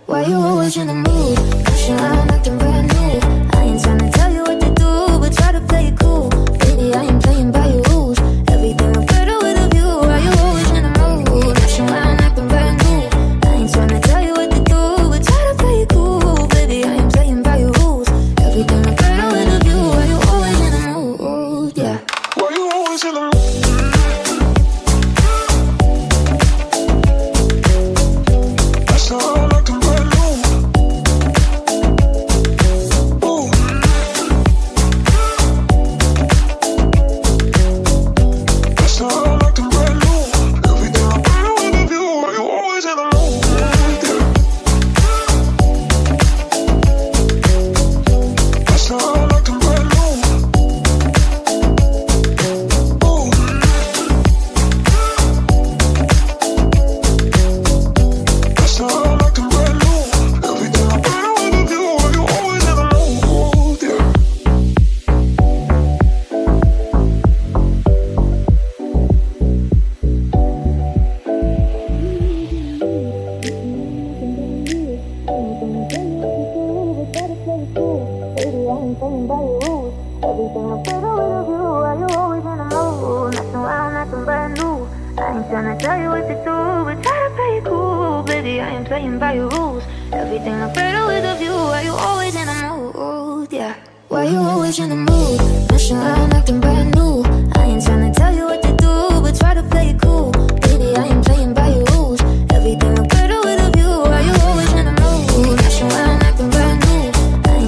Why you always in the mood? Pushing around acting brand new. I ain't tryna tell you what to do, but try to play it cool. Baby, I ain't playing by your rules. Everything look better with a view. Why you always in the mood? Pushing around acting brand new. I ain't tryna tell you what to do, but try to play it cool. Baby, I ain't playing by your rules. Everything look better with a view. Why you always in the mood? Yeah. Why you always in the mood? That's all I like them brand new. Ooh. That's all I like them brand new. Everything look better with a view. Why you always in the mood? That's all I like them brand new. Ooh. That's all I like them brand new. Everything look better with a view. Why you always in the mood? Yeah. Everything look better with a view. Why you always in the mood? Messing around acting brand new. I ain't tryna tell you what to do, but try to play it cool. Baby, I ain't playing by your rules. Everything look better with a view. Why you always in the mood? Yeah. Why you always in the mood? Messing around acting brand new.